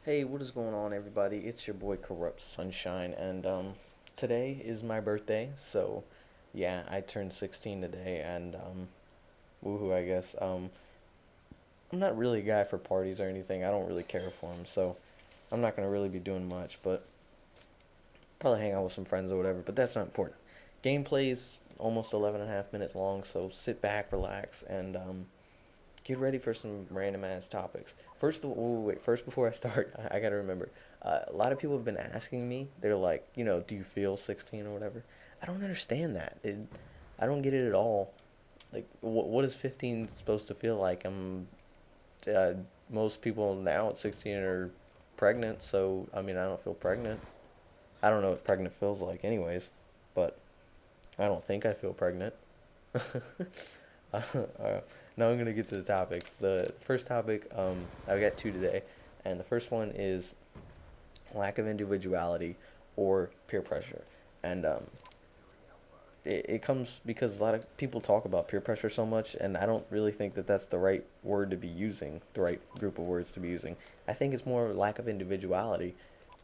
Hey, what is going on, everybody? It's your boy Corrupt Sunshine, and today is my birthday, so yeah, I turned 16 today, and woohoo, I guess. I'm not really a guy for parties or anything. I don't really care for them, so I'm not gonna really be doing much, but probably hang out with some friends or whatever. But that's not important. Gameplay's almost 11 and a half minutes long, so sit back, relax, and get ready for some random ass topics. First of all, wait, first before I start, I gotta remember. A lot of people have been asking me. They're like, do you feel 16 or whatever? I don't understand that. I don't get it at all. Like, what is 15 supposed to feel like? Uh, Most people now at 16 are pregnant, so I mean, I don't feel pregnant. I don't know what pregnant feels like, anyways, but I don't think I feel pregnant. Now I'm gonna get to the topics. The first topic, I've got two today, and the first one is lack of individuality or peer pressure, and it comes because a lot of people talk about peer pressure so much, and I don't really think that that's the right word to be using, the right group of words to be using. I think it's more lack of individuality,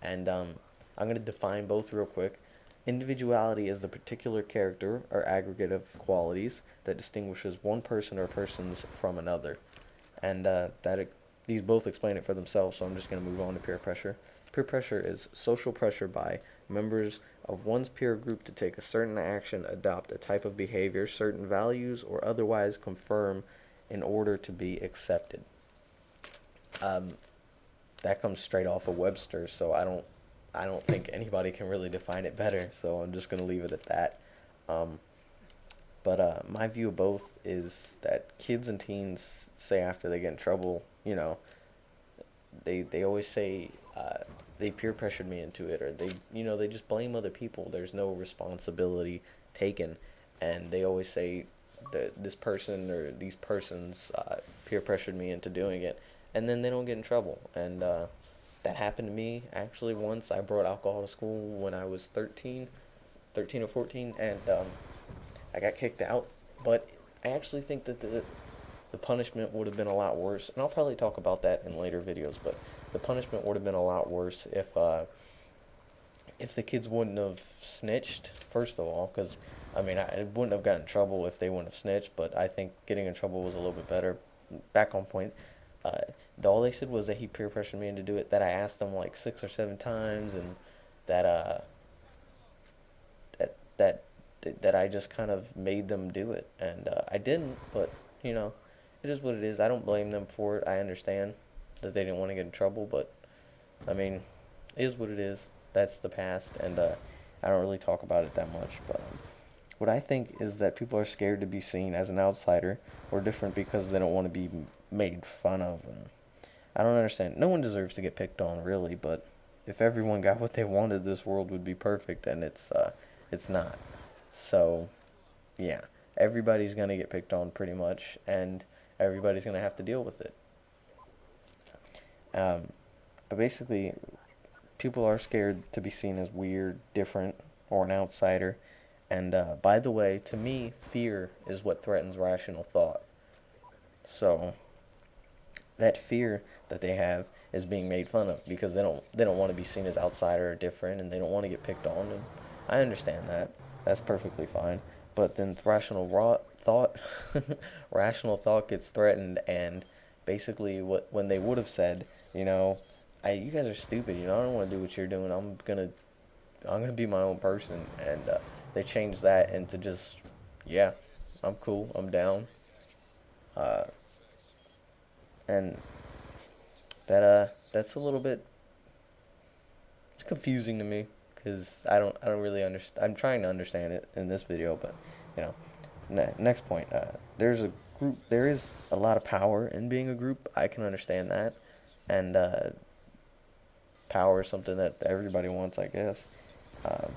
and I'm gonna define both real quick. Individuality is the particular character or aggregate of qualities that distinguishes one person or persons from another. And these both explain it for themselves, so I'm just going to move on to peer pressure. Peer pressure is social pressure by members of one's peer group to take a certain action, adopt a type of behavior, certain values, or otherwise conform in order to be accepted. Um, that comes straight off of Webster, so I don't think anybody can really define it better. So I'm just gonna leave it at that. Um, but my view of both is that kids and teens say after they get in trouble, they always say they peer pressured me into it, or they just blame other people. There's no responsibility taken, and they always say that this person or these persons peer pressured me into doing it, and then they don't get in trouble. And that happened to me actually once. I brought alcohol to school when I was 13 or 14, and I got kicked out. But I actually think that the punishment would have been a lot worse, and I'll probably talk about that in later videos. But the punishment would have been a lot worse if the kids wouldn't have snitched. First of all, because I mean, I wouldn't have gotten in trouble if they wouldn't have snitched. But I think getting in trouble was a little bit better. Back on point. Uh, all they said was that he peer pressured me into do it. That I asked him like 6 or 7 times, and that that that that I just kind of made them do it, and I didn't. But you know, it is what it is. I don't blame them for it. I understand that they didn't want to get in trouble, but I mean, it is what it is. That's the past, and I don't really talk about it that much. But what I think is that people are scared to be seen as an outsider or different because they don't want to be made fun of. And I don't understand. No one deserves to get picked on, really. But if everyone got what they wanted, this world would be perfect, and it's not. So yeah, everybody's gonna get picked on pretty much, and everybody's gonna have to deal with it. Um, but basically, people are scared to be seen as weird, different, or an outsider. And by the way, to me, fear is what threatens rational thought. So that fear that they have is being made fun of because they don't want to be seen as outsider or different, and they don't want to get picked on. And I understand that. That's perfectly fine. But then thought, rational thought gets threatened, and basically what when they would have said, you guys are stupid. I don't want to do what you're doing. I'm gonna be my own person, and they changed that into just, yeah, I'm cool. I'm down. Uh, and that's a little bit, it's confusing to me because I don't really understand. I'm trying to understand it in this video, but you know, next point. There's a group. There is a lot of power in being a group. I can understand that, and power is something that everybody wants, I guess. Um,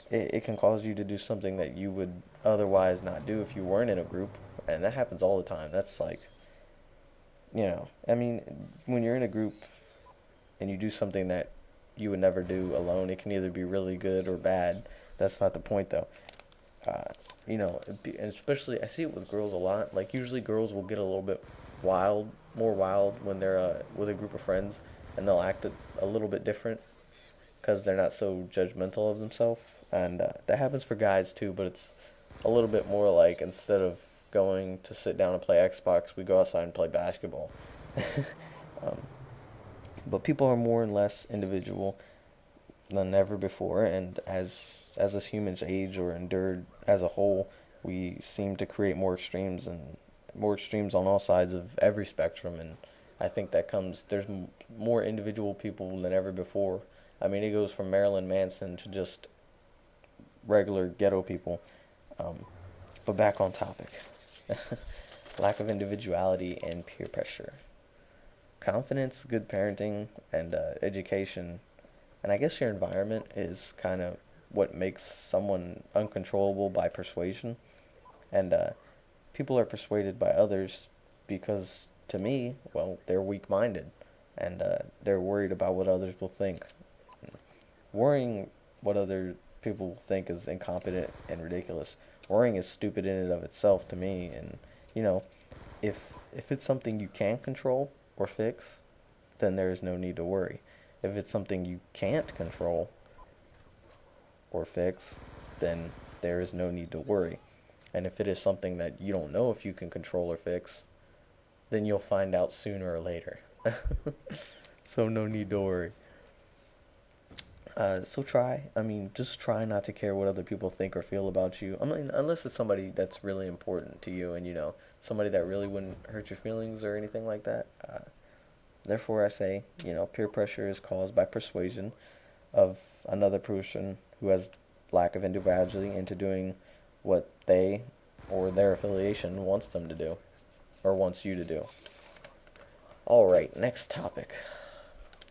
it can cause you to do something that you would otherwise not do if you weren't in a group, and that happens all the time. That's like, I mean, when you're in a group and you do something that you would never do alone, it can either be really good or bad. That's not the point, though. Uh, and especially I see it with girls a lot. Like usually girls will get a little bit wild, more wild when they're with a group of friends, and they'll act a little bit different because they're not so judgmental of themselves. And that happens for guys too, but it's a little bit more like instead of going to sit down and play Xbox, we go outside and play basketball. um, but people are more and less individual than ever before, and as us humans age or endured as a whole, we seem to create more extremes on all sides of every spectrum, and I think that comes there's more individual people than ever before. I mean, it goes from Marilyn Manson to just regular ghetto people. Um, but back on topic. Lack of individuality and peer pressure. Confidence, good parenting, and education, and I guess your environment is kind of what makes someone uncontrollable by persuasion. And people are persuaded by others because, to me, well, they're weak minded and they're worried about what others will think. Worrying what other people will think is incompetent and ridiculous. Worrying is stupid in and of itself to me. And, you know, if it's something you can control or fix, then there is no need to worry. If it's something you can't control or fix, then there is no need to worry. And if it is something that you don't know if you can control or fix, then you'll find out sooner or later. So no need to worry. Just try not to care what other people think or feel about you. I mean, unless it's somebody that's really important to you and, somebody that really wouldn't hurt your feelings or anything like that. Therefore, I say, peer pressure is caused by persuasion of another person who has lack of individuality into doing what they or their affiliation wants them to do or wants you to do. All right, next topic.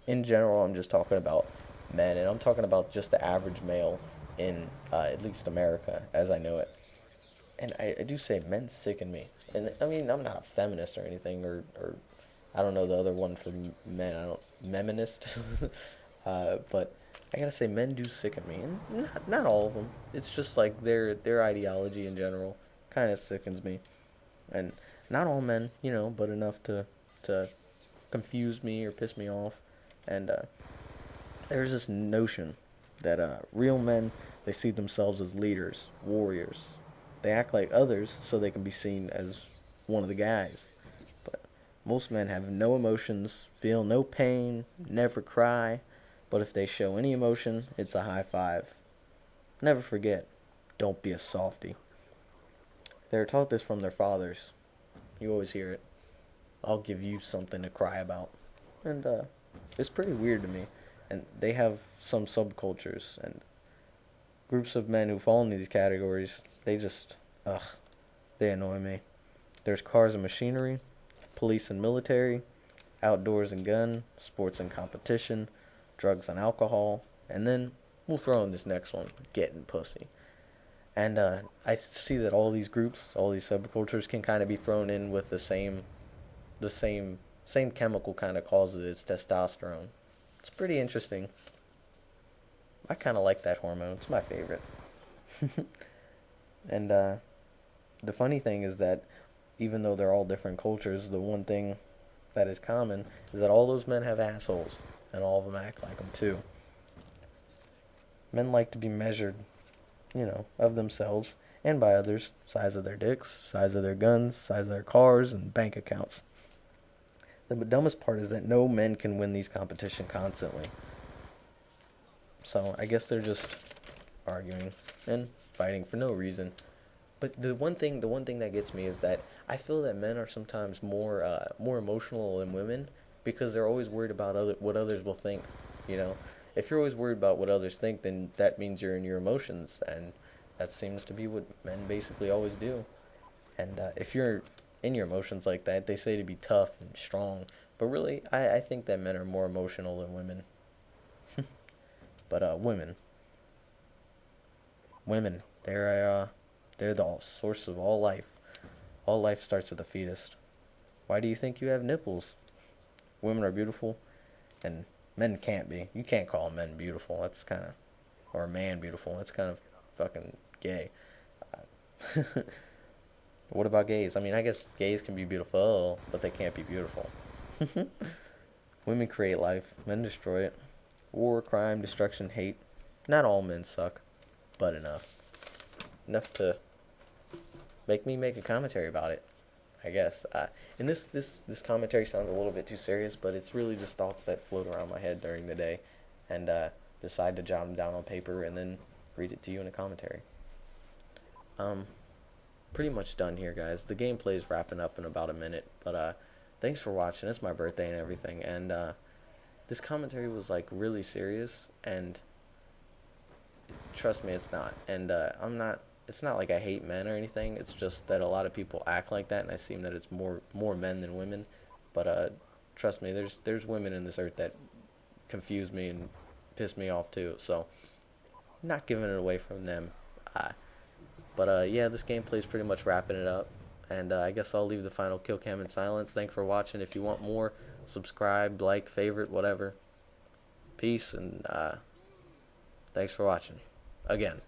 In general, I'm just talking about men, and I'm talking about just the average male in at least America as I know it. And I do say men sicken me. And I mean, I'm not a feminist or anything, or I don't know the other one for men. I don't, meminist. But I gotta say, men do sicken me, and not all of them. It's just like their ideology in general kind of sickens me, and not all men, but enough to confuse me or piss me off. And there's this notion that real men, they see themselves as leaders, warriors. They act like others so they can be seen as one of the guys. But most men have no emotions, feel no pain, never cry. But if they show any emotion, it's a high five. Never forget, don't be a softie. They're taught this from their fathers. You always hear it. I'll give you something to cry about. And it's pretty weird to me. And they have some subcultures and groups of men who fall into these categories. They annoy me. There's cars and machinery, police and military, outdoors and gun, sports and competition, drugs and alcohol, and then we'll throw in this next one, getting pussy. And I see that all these groups, all these subcultures can kind of be thrown in with the same chemical kind of causes it. It's testosterone. It's pretty interesting. I kind of like that hormone. It's my favorite. And the funny thing is that even though they're all different cultures, the one thing that is common is that all those men have assholes, and all of them act like them too. Men like to be measured, of themselves and by others. Size of their dicks, size of their guns, size of their cars, and bank accounts. The dumbest part is that no men can win these competitions constantly. So I guess they're just arguing and fighting for no reason. But the one thing that gets me is that I feel that men are sometimes more emotional than women because they're always worried about what others will think. If you're always worried about what others think, then that means you're in your emotions, and that seems to be what men basically always do. And if you're in your emotions like that, they say to be tough and strong, but really, I think that men are more emotional than women. But women, they're the source of all life. All life starts at the fetus. Why do you think you have nipples? Women are beautiful, and men can't be. You can't call men beautiful. That's kind of, or a man beautiful. That's kind of fucking gay. What about gays? I mean, I guess gays can be beautiful, but they can't be beautiful. Women create life, men destroy it. War, crime, destruction, hate. Not all men suck, but enough. Enough to make me make a commentary about it, I guess. And this commentary sounds a little bit too serious, but it's really just thoughts that float around my head during the day, and decide to jot them down on paper and then read it to you in a commentary. Pretty much done here, guys. The gameplay's wrapping up in about a minute, but thanks for watching. It's my birthday and everything, and this commentary was like really serious, and trust me, it's not. And I'm not. It's not like I hate men or anything. It's just that a lot of people act like that, and I seem that it's more men than women. But trust me, there's women in this earth that confuse me and piss me off too. So I'm not giving it away from them. But yeah, this gameplay's pretty much wrapping it up, and I guess I'll leave the final kill cam in silence. Thanks for watching. If you want more, subscribe, like, favorite, whatever. Peace, and thanks for watching again.